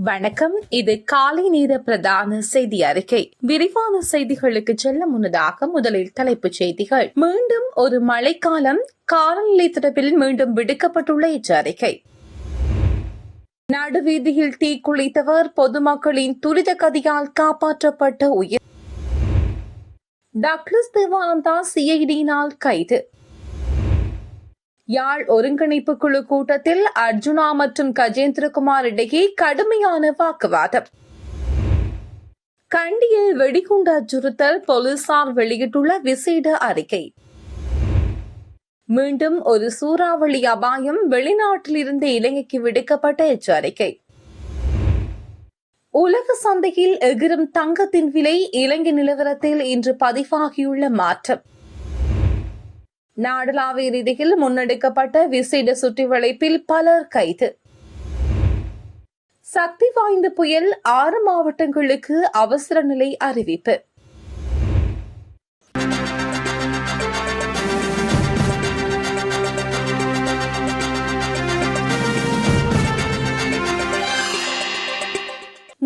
வணக்கம். இது காலை நேர பிரதான செய்தி அறிக்கை. விரிவான செய்திகளுக்கு செல்ல முன்னதாக முதலில் தலைப்புச் செய்திகள். மீண்டும் ஒரு மழைக்காலம், காலநிலை தொடர்பில் மீண்டும் விடுக்கப்பட்டுள்ள எச்சரிக்கை. நடுவீதியில் தீக்குளித்தவர் பொதுமக்களின் துரித கதியால் காப்பாற்றப்பட்ட உயிர். டக்ளஸ் தேவானந்தா சிஐடியினால் கைது. யாழ் ஒருங்கிணைப்பு குழு கூட்டத்தில் அர்ஜுனா மற்றும் கஜேந்திரகுமார் இடையே கடுமையான வாக்குவாதம். கண்டியில் வெடிகுண்டு அச்சுறுத்தல், போலீசார் வெளியிட்டுள்ள விசேட அறிக்கை. மீண்டும் ஒரு சூறாவளி அபாயம், வெளிநாட்டிலிருந்து இலங்கைக்கு விடுக்கப்பட்ட எச்சரிக்கை. உலக சந்தையில் எகிரும் தங்கத்தின் விலை, இலங்கை நிலவரத்தில் இன்று பதிவாகியுள்ள மாற்றம். நாடளாவிய ரீதியில் முன்னெடுக்கப்பட்ட விசேட சுற்றிவளைப்பில் பலர் கைது. சக்தி வாய்ந்த புயல், 6 மாவட்டங்களுக்கு அவசர நிலை அறிவிப்பு.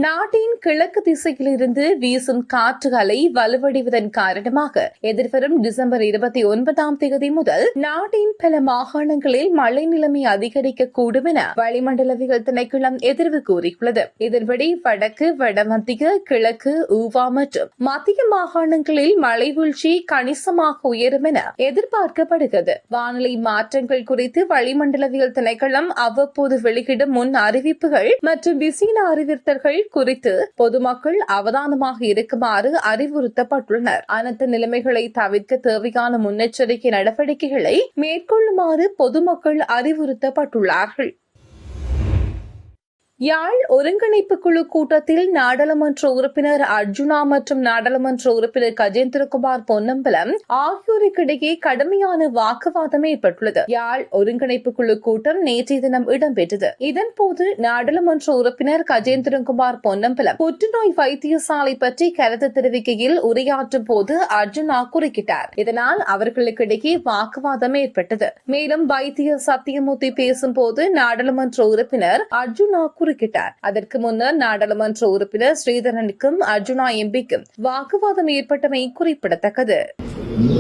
நாட்டின் கிழக்கு திசையிலிருந்து வீசும் காற்றுகளை வலுவடைவதன் காரணமாக எதிர்வரும் டிசம்பர் 29ஆம் தேதி முதல் நாட்டின் பல மாகாணங்களில் மழை நிலைமை அதிகரிக்கக்கூடும் என வளிமண்டலவியல் திணைக்களம் எதிர்வு கூறியுள்ளது. இதன்படி வடக்கு, வடமத்திய, கிழக்கு, ஊவா மற்றும் மத்திய மாகாணங்களில் மழை வீழ்ச்சி கணிசமாக உயரும் என எதிர்பார்க்கப்படுகிறது. வானிலை மாற்றங்கள் குறித்து வளிமண்டலவியல் திணைக்களம் அவ்வப்போது வெளியிடும் முன் அறிவிப்புகள் மற்றும் விசேட அறிவித்தல்கள் குறித்து பொதுமக்கள் அவதானமாக இருக்குமாறு அறிவுறுத்தப்பட்டுள்ளனர். அனைத்து நிலைமைகளை தவிர்க்க தேவையான முன்னெச்சரிக்கை நடவடிக்கைகளை மேற்கொள்ளுமாறு பொதுமக்கள் அறிவுறுத்தப்பட்டுள்ளார்கள். யாழ் ஒருங்கிணைப்பு குழு கூட்டத்தில் நாடாளுமன்ற உறுப்பினர் அர்ஜுனா மற்றும் நாடாளுமன்ற உறுப்பினர் கஜேந்திரகுமார் பொன்னம்பலம் ஆகியோருக்கிடையே கடுமையான வாக்குவாதம் ஏற்பட்டுள்ளது. யாழ் ஒருங்கிணைப்பு குழு கூட்டம் நேற்றைய தினம் இடம்பெற்றது. இதன்போது நாடாளுமன்ற உறுப்பினர் கஜேந்திரகுமார் பொன்னம்பலம் புற்றுநோய் வைத்தியசாலை பற்றி கருத்து தெரிவிக்கையில் உரையாற்றும் போது அர்ஜுனா குறுக்கிட்டார். இதனால் அவர்களுக்கிடையே வாக்குவாதம் ஏற்பட்டது. மேலும் வைத்திய சத்தியமூர்த்தி பேசும்போது நாடாளுமன்ற உறுப்பினர் அர்ஜுனா குறுக்கிட்டார். அதற்கு முன்னர் நாடாளுமன்ற உறுப்பினர் ஸ்ரீதரனுக்கும் அர்ஜுனா எம்பிக்கும் வாக்குவாதம் ஏற்பட்டமை குறிப்பிடத்தக்கது. அதுல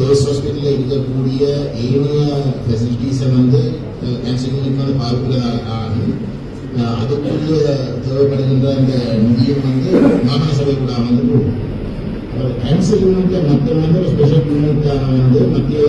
பேஸ் ஹாஸ்பிட்டல் இருக்கக்கூடிய ஏனைய ஃபெசிலிட்டிஸை கேன்சர் யூனிட் பார்க்கிறதாக அதுக்குரிய தேவைப்படுகின்ற அந்த நிதியம் மாகாண சபை கூட கேன்சர் யூனிட்டை மட்டும் ஒரு ஸ்பெஷல் யூனிட்டாக மத்திய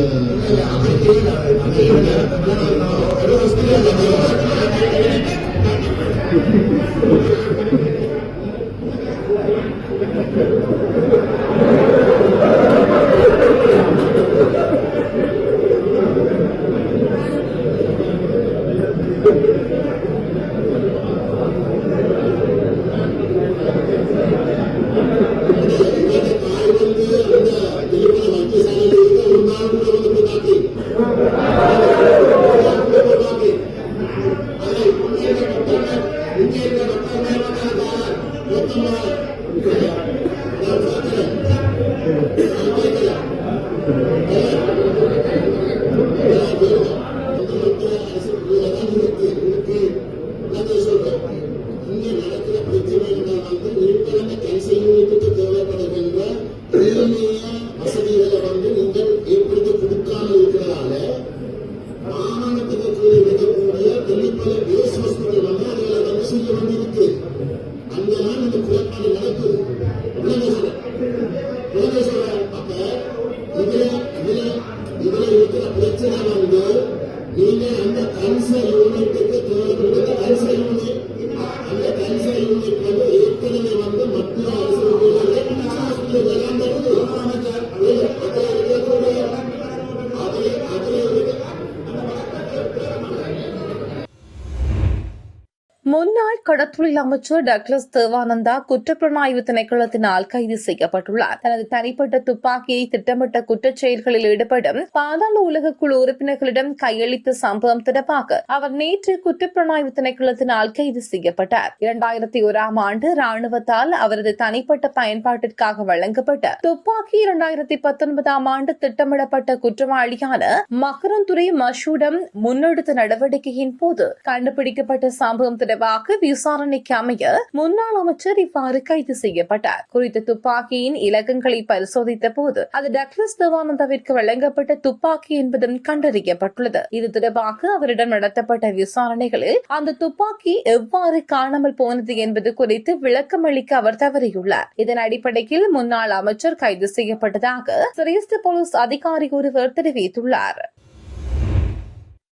கடற்தொழில் அமைச்சர் டக்ளஸ் தேவானந்தா குற்றப்புலனாய்வு திணைக்களத்தினால் கைது செய்யப்பட்டுள்ளார். தனது தனிப்பட்ட துப்பாக்கியை திட்டமிட்ட குற்றச் செயல்களில் ஈடுபடும் பாதாள உலக குழு உறுப்பினர்களிடம் கையளித்த சம்பவம் தொடர்பாக அவர் நேற்று குற்றப்புலனாய்வு திணைக்களத்தினால் கைது செய்யப்பட்டார். 2001 ஆண்டு ராணுவத்தால் அவரது தனிப்பட்ட பயன்பாட்டிற்காக வழங்கப்பட்ட துப்பாக்கி 2019 ஆண்டு திட்டமிடப்பட்ட குற்றவாளியான மகரந்துரை மஷூடம் முன்னெடுத்த நடவடிக்கையின் போது கண்டுபிடிக்கப்பட்ட சம்பவம் தொடர்பாக விசாரணைக்கு அமைய முன்னாள் அமைச்சர் இவ்வாறு கைது செய்யப்பட்டார். குறித்த துப்பாக்கியின் இலக்கங்களை பரிசோதித்த போது அது டக்ளஸ் தேவானந்தாவிற்கு வழங்கப்பட்ட துப்பாக்கி என்பதும் கண்டறியப்பட்டுள்ளது. இது தொடர்பாக அவரிடம் நடத்தப்பட்ட விசாரணைகளில் அந்த துப்பாக்கி எவ்வாறு காணாமல் போனது என்பது குறித்து விளக்கம் அளிக்க அவர் தவறியுள்ளார். இதன் அடிப்படையில் முன்னாள் அமைச்சர் கைது செய்யப்பட்டதாக சிரேஷ்ட போலீஸ் அதிகாரி ஒருவர் தெரிவித்துள்ளார்.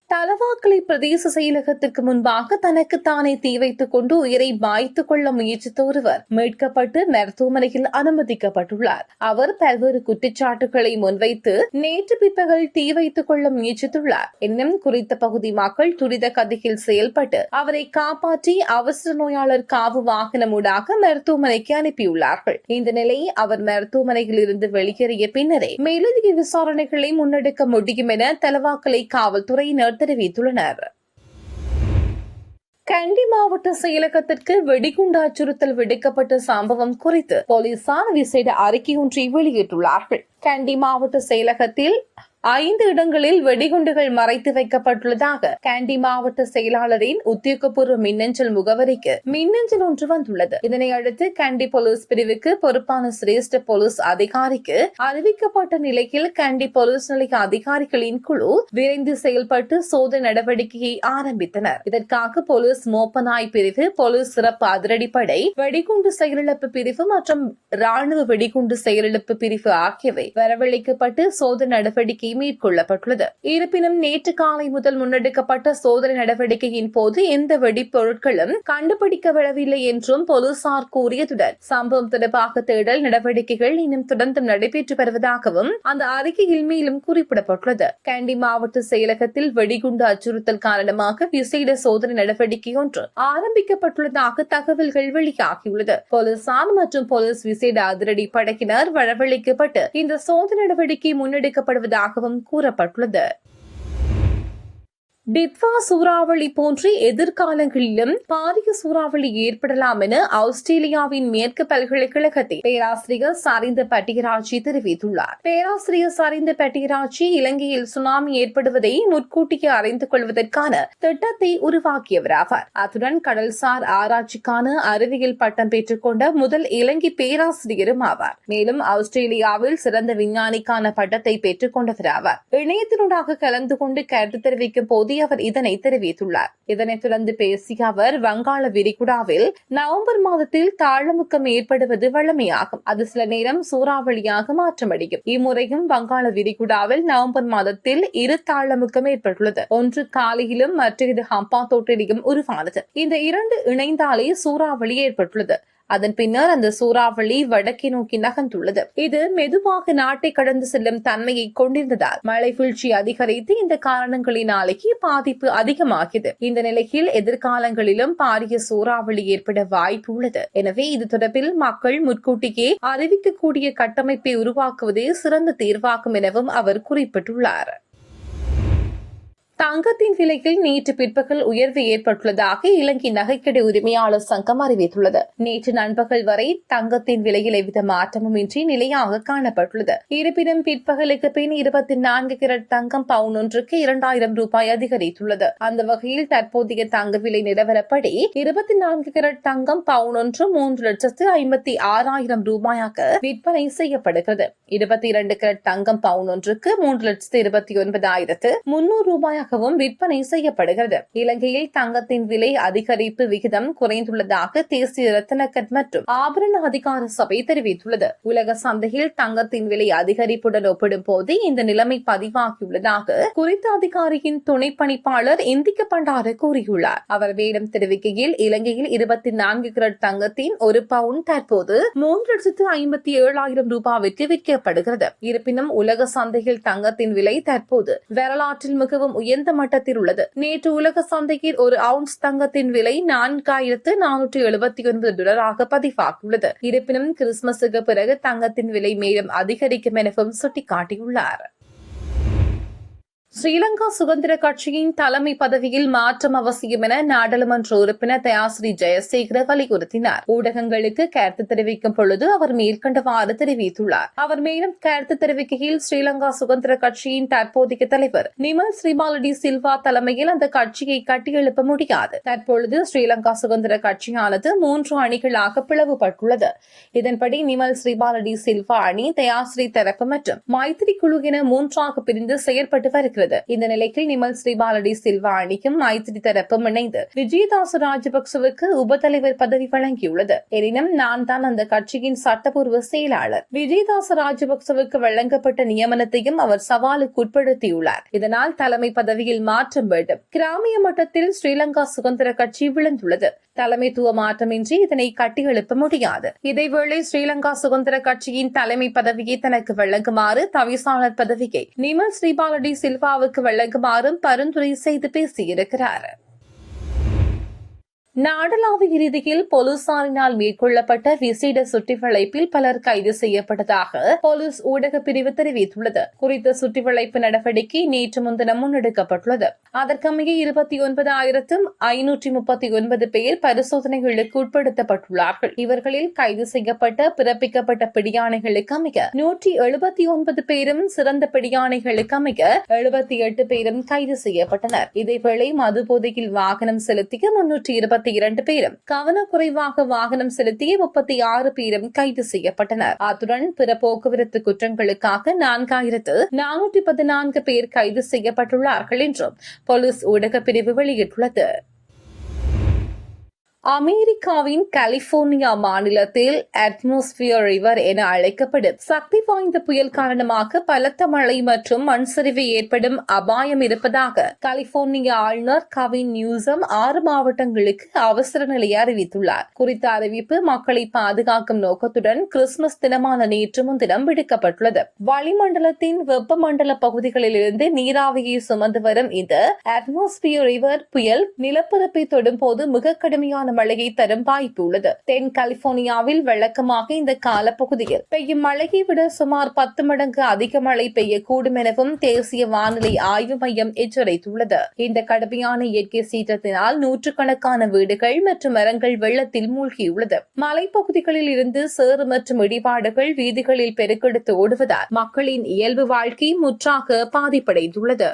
தலவாக்கலை பிரதேச செயலகத்திற்கு முன்பாக தனக்குத்தானே தீ வைத்துக் கொண்டு உயிரை மாய்த்துக் கொள்ள முயற்சித்த ஒருவர் மீட்கப்பட்டு மருத்துவமனையில் அனுமதிக்கப்பட்டுள்ளார். அவர் பல்வேறு குற்றச்சாட்டுகளை முன்வைத்து நேற்று பிற்பகல் தீ வைத்துக் கொள்ள முயற்சித்துள்ளார். எனினும் குறித்த பகுதி மக்கள் துரித கதியில் செயல்பட்டு அவரை காப்பாற்றி அவசர நோயாளர் காவு வாகனம் ஊடாக மருத்துவமனைக்கு அனுப்பியுள்ளார்கள். இந்த நிலையை அவர் மருத்துவமனையில் இருந்து வெளியேறிய பின்னரே மேலதிக விசாரணைகளை முன்னெடுக்க முடியும் என தலவாக்கலை காவல்துறையினர் தெரிவித்துள்ளனர். கண்டி மாவட்ட செயலகத்திற்கு வெடிகுண்டு அச்சுறுத்தல் விடுக்கப்பட்ட சம்பவம் குறித்து போலீசார் விசேட அறிக்கை ஒன்றை வெளியிட்டுள்ளார்கள். கண்டி மாவட்ட செயலகத்தில் 5 இடங்களில் வெடிகுண்டுகள் மறைத்து வைக்கப்பட்டுள்ளதாக கண்டி மாவட்ட செயலாளரின் உத்தியோகபூர்வ மின்னஞ்சல் முகவரிக்கு மின்னஞ்சல் ஒன்று வந்துள்ளது. இதனையடுத்து கண்டி போலீஸ் பிரிவுக்கு பொறுப்பான சிரேஷ்ட போலீஸ் அதிகாரிக்கு அறிவிக்கப்பட்ட நிலையில் கண்டி போலீஸ் நிலைய அதிகாரிகளின் குழு விரைந்து செயல்பட்டு சோதனை நடவடிக்கையை ஆரம்பித்தனர். இதற்காக போலீஸ் மோப்பநாய் பிரிவு, போலீஸ் சிறப்பு அதிரடிப்படை, வெடிகுண்டு செயலிழப்பு பிரிவு மற்றும் ராணுவ வெடிகுண்டு செயலிழப்பு பிரிவு ஆகியவை வரவழைக்கப்பட்டு சோதனை நடவடிக்கை மேற்கொள்ளப்பட்டுள்ளது. இருப்பினும் நேற்று காலை முதல் முன்னெடுக்கப்பட்ட சோதனை நடவடிக்கையின் போது எந்த வெடிப்பொருட்களும் கண்டுபிடிக்கப்படவில்லை என்றும் போலீசார் கூறியதுடன் சம்பவம் தொடர்பாக தேடல் நடவடிக்கைகள் இன்னும் தொடர்ந்து நடைபெற்று வருவதாகவும் அந்த அறிக்கையில் மேலும் குறிப்பிடப்பட்டுள்ளது. கண்டி மாவட்ட செயலகத்தில் வெடிகுண்டு அச்சுறுத்தல் காரணமாக விசேட சோதனை நடவடிக்கை ஒன்று ஆரம்பிக்கப்பட்டுள்ளதாக தகவல்கள் வெளியாகியுள்ளது. போலீசார் மற்றும் போலீஸ் விசேட அதிரடி படையினர் வரவழைக்கப்பட்டு இந்த சோதனை நடவடிக்கை முன்னெடுக்கப்படுவதாக கூறப்பட்டுள்ளது. டிட்வா சூறாவளி போன்ற எதிர்காலங்களிலும் பாரிய சூறாவளி ஏற்படலாம் என ஆஸ்திரேலியாவின் மேற்கு பல்கலைக்கழகத்தில் பேராசிரியர் சரிந்த பட்டியராட்சி தெரிவித்துள்ளார். பேராசிரியர் சரிந்த பட்டியராட்சி இலங்கையில் சுனாமி ஏற்படுவதை முன்கூட்டியே அறிந்து கொள்வதற்கான திட்டத்தை உருவாக்கியவராவார். அத்துடன் கடல்சார் ஆராய்ச்சிக்கான அறிவியல் பட்டம் பெற்றுக் கொண்ட முதல் இலங்கை பேராசிரியரும் ஆவார். மேலும் ஆஸ்திரேலியாவில் சிறந்த விஞ்ஞானிக்கான பட்டத்தை பெற்றுக் கொண்டவராவார். இணையத்தினூடாக கலந்து கொண்டு கருத்து தெரிவிக்கும் போது அவர் இதனை தெரிவித்துள்ளார். இதனைத் தொடர்ந்து பேசிய அவர், வங்காள விரிகுடாவில் நவம்பர் மாதத்தில் தாளமுக்கம் ஏற்படுவது வழமையாகும். அது சில நேரம் சூறாவளியாக மாற்றமடையும். இம்முறையும் வங்காள விரிகுடாவில் நவம்பர் மாதத்தில் 2 தாளமுக்கம் ஏற்பட்டுள்ளது. ஒன்று காலையிலும் மற்றது ஹம்பாந்தோட்டிலும் உருவானது. இந்த 2 இணைந்தாலே சூறாவளி ஏற்பட்டுள்ளது. அதன் பின்னர் அந்த சூறாவளி வடக்கே நோக்கி நகர்ந்துள்ளது. இது மெதுவாக நாட்டை கடந்து செல்லும் தன்மையை கொண்டிருந்ததால் மழை வீழ்ச்சி அதிகரித்து இந்த காரணங்களினாலேயே பாதிப்பு அதிகமாகியது. இந்த நிலையில் எதிர்காலங்களிலும் பாரிய சூறாவளி ஏற்பட வாய்ப்பு உள்ளது. எனவே இது தொடர்பில் மக்கள் முன்கூட்டியே அறிவிக்கக்கூடிய கட்டமைப்பை உருவாக்குவதே சிறந்த தீர்வாகும் எனவும் அவர் குறிப்பிட்டுள்ளார். தங்கத்தின் விலையில் நேற்று பிற்பகல் உயர்வு ஏற்பட்டுள்ளதாக இலங்கை நகைக்கடை உரிமையாளர் சங்கம் அறிவித்துள்ளது. நேற்று நண்பகல் வரை தங்கத்தின் விலையில் எவ்வித மாற்றமும் இன்றி நிலையாக காணப்பட்டுள்ளது. இருப்பினும் பிற்பகலுக்கு பின் 24 கேரட் தங்கம் பவுன் ஒன்றுக்கு 2000 ரூபாய் அதிகரித்துள்ளது. அந்த வகையில் தற்போதைய தங்க விலை நிலவரப்படி 24 கேரட் தங்கம் பவுன் ஒன்று 3,56,000 ரூபாயாக விற்பனை செய்யப்படுகிறது. 22 கேரட் தங்கம் பவுன் ஒன்றுக்கு 3,29,300 ரூபாயாக விற்பனை செய்யப்படுகிறது. இலங்கையில் தங்கத்தின் விலை அதிகரிப்பு விகிதம் குறைந்துள்ளதாக தேசிய ரத்தினக்கட் மற்றும் ஆபரண அதிகார சபை தெரிவித்துள்ளது. உலக சந்தையில் தங்கத்தின் விலை அதிகரிப்புடன் ஒப்பிடும் போது இந்த நிலைமை பதிவாகியுள்ளதாக குறித்த அதிகாரியின் துணை பணிப்பாளர் இந்திக்க பண்டார கூறியுள்ளார். அவர் மேலும் தெரிவிக்கையில், இலங்கையில் 24 கேரட் தங்கத்தின் 1 பவுன் தற்போது 3,57,000 ரூபாய்க்கு விற்கப்படுகிறது. இருப்பினும் உலக சந்தையில் தங்கத்தின் விலை தற்போது வரலாற்றில் மிகவும் உயர் உயர்ந்த மட்டத்தில் உள்ளது. நேற்று உலக சந்தையில் ஒரு அவுன்ஸ் தங்கத்தின் விலை $4,479 பதிவாகியுள்ளது. இருப்பினும் கிறிஸ்துமஸுக்கு பிறகு தங்கத்தின் விலை மேலும் அதிகரிக்கும் எனவும் சுட்டிக்காட்டியுள்ளார். ஸ்ரீலங்கா சுதந்திர கட்சியின் தலைமை பதவியில் மாற்றம் அவசியம் என நாடாளுமன்ற உறுப்பினர் தயாஸ்ரீ ஜெயசேகர வலியுறுத்தினார். ஊடகங்களுக்கு கருத்து தெரிவிக்கும் பொழுது அவர் மேற்கண்டவாறு தெரிவித்துள்ளார். அவர் மேலும் கருத்து தெரிவிக்கையில், ஸ்ரீலங்கா சுதந்திர கட்சியின் தற்போதைய தலைவர் நிமல் ஸ்ரீபாலடி சில்வா தலைமையில் அந்த கட்சியை கட்டியெழுப்ப முடியாது. தற்பொழுது ஸ்ரீலங்கா சுதந்திர கட்சியானது 3 அணிகளாக பிளவுபட்டுள்ளது. இதன்படி நிமல் ஸ்ரீபாலடி சில்வா அணி, தயாஸ்ரீ தரப்பு மற்றும் மைத்திரி குழு என 3ஆக பிரிந்து செயல்பட்டு வருகிறது. இந்த நிலையில் நிமல் ஸ்ரீபாலடி சில்வா அணிக்கும் மைத்திரி தரப்பும் இணைந்து விஜயதாச ராஜபக்சவுக்கு உபதலைவர் பதவி வழங்கியுள்ளது. எனினும் நான் தான் அந்த கட்சியின் சட்டப்பூர்வ செயலாளர். விஜயதாச ராஜபக்சவுக்கு வழங்கப்பட்ட நியமனத்தையும் அவர் சவாலுக்கு உட்படுத்தியுள்ளார். இதனால் தலைமை பதவியில் மாற்றம் வேண்டும். கிராமிய மட்டத்தில் ஸ்ரீலங்கா சுதந்திர கட்சி விழுந்துள்ளது. தலைமைத்துவ மாற்றமின்றி இதனை கட்டியெழுப்ப முடியாது. இதேவேளை ஸ்ரீலங்கா சுதந்திர கட்சியின் தலைமை பதவியை தனக்கு வழங்குமாறு, தவிசாளர் பதவியை நிமல் ஸ்ரீபாலடி சில்வாவுக்கு வழங்குமாறும் பரிந்துரை செய்து பேசியிருக்கிறார். நாடளாவிய ரீதியில் போலீசாரினால் மேற்கொள்ளப்பட்ட விசேட சுற்றிவளைப்பில் பலர் கைது செய்யப்பட்டதாக போலீஸ் ஊடக பிரிவு தெரிவித்துள்ளது. குறித்த சுற்றிவளைப்பு நடவடிக்கை நேற்று முன்தினம் முன்னெடுக்கப்பட்டுள்ளது. அதற்கமைய 29,539 பேர் பரிசோதனைகளுக்கு உட்படுத்தப்பட்டுள்ளார்கள். இவர்களில் கைது செய்யப்பட்ட, பிறப்பிக்கப்பட்ட பிடியாணைகளுக்கு அமைய 179 பேரும், சிறந்த பிடியாணைகளுக்கு அமைய 78 பேரும் கைது செய்யப்பட்டனர். இதேவேளை மது போதையில் வாகனம் செலுத்திய 322 பேரும், கவனக்குறைவாக வாகனம் செலுத்திய 36 பேரும் கைது செய்யப்பட்டனர். அத்துடன் பிற போக்குவரத்து குற்றங்களுக்காக 4,414 பேர் கைது செய்யப்பட்டுள்ளார்கள் என்றும் போலீஸ் ஊடக பிரிவு வெளியிட்டுள்ளது. அமெரிக்காவின் கலிபோர்னியா மாநிலத்தில் அட்மாஸ்பியர் ரிவர் என அழைக்கப்படும் சக்தி வாய்ந்த புயல் காரணமாக பலத்த மழை மற்றும் மண் சரிவு ஏற்படும் அபாயம் இருப்பதாக கலிபோர்னியா ஆளுநர் கவின் நியூசம் 6 மாவட்டங்களுக்கு அவசர நிலையை அறிவித்துள்ளார். குறித்த அறிவிப்பு மக்களை பாதுகாக்கும் நோக்கத்துடன் கிறிஸ்துமஸ் தினமான நேற்று முன்தினம் விடுக்கப்பட்டுள்ளது. வளிமண்டலத்தின் வெப்பமண்டல பகுதிகளிலிருந்து நீராவியை சுமந்து வரும் இந்த அட்மாஸ்பியர் ரிவர் புயல் நிலப்பரப்பை தொடும்போது மிக கடுமையான மழையை தரும் வாய்ப்பு உள்ளது. தென் கலிபோர்னியாவில் வழக்கமாக இந்த காலப்பகுதியில் பெய்யும் மழையை விட சுமார் 10 மடங்கு அதிக மழை பெய்யக்கூடும் எனவும் தேசிய வானிலை ஆய்வு மையம் எச்சரித்துள்ளது. இந்த கடுமையான இயற்கை சீற்றத்தினால் நூற்றுக்கணக்கான வீடுகள் மற்றும் மரங்கள் வெள்ளத்தில் மூழ்கியுள்ளது. மலைப்பகுதிகளில் இருந்து சேறு மற்றும் இடிபாடுகள் வீதிகளில் பெருக்கெடுத்து ஓடுவதால் மக்களின் இயல்பு வாழ்க்கை முற்றாக பாதிப்படைந்துள்ளது.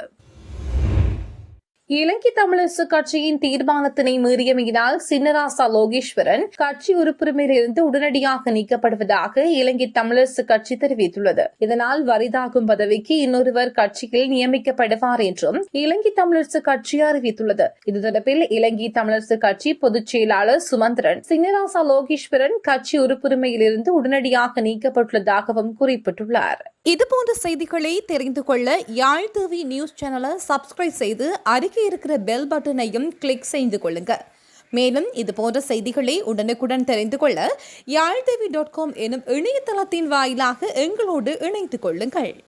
இலங்கை தமிழரசு கட்சியின் தீர்மானத்தினை மீறியமையினால் சின்னராசா லோகேஸ்வரன் கட்சி உறுப்பினரிலிருந்து உடனடியாக நீக்கப்படுவதாக இலங்கை தமிழரசு கட்சி தெரிவித்துள்ளது. இதனால் வரிதாகும் பதவிக்கு இன்னொருவர் கட்சியில் நியமிக்கப்படுவார் என்றும் இலங்கை தமிழரசு கட்சி அறிவித்துள்ளது. இது தொடர்பில் இலங்கை தமிழரசு கட்சி பொதுச் செயலாளர் சுமந்திரன் சின்னராசா லோகேஸ்வரன் கட்சி உறுப்பினரிலிருந்து உடனடியாக நீக்கப்பட்டுள்ளதாகவும் குறிப்பிட்டுள்ளார். இதுபோன்ற செய்திகளை தெரிந்து கொள்ள யாழ் டிவி நியூஸ் சேனலை சப்ஸ்கிரைப் செய்து அருகே இருக்கிற பெல் பட்டனையும் கிளிக் செய்து கொள்ளுங்க. மேலும் இதுபோன்ற செய்திகளை உடனுக்குடன் தெரிந்து கொள்ள யாழ்டிவி.com எனும் இணையதளத்தின் வாயிலாக எங்களோடு இணைந்து கொள்ளுங்கள்.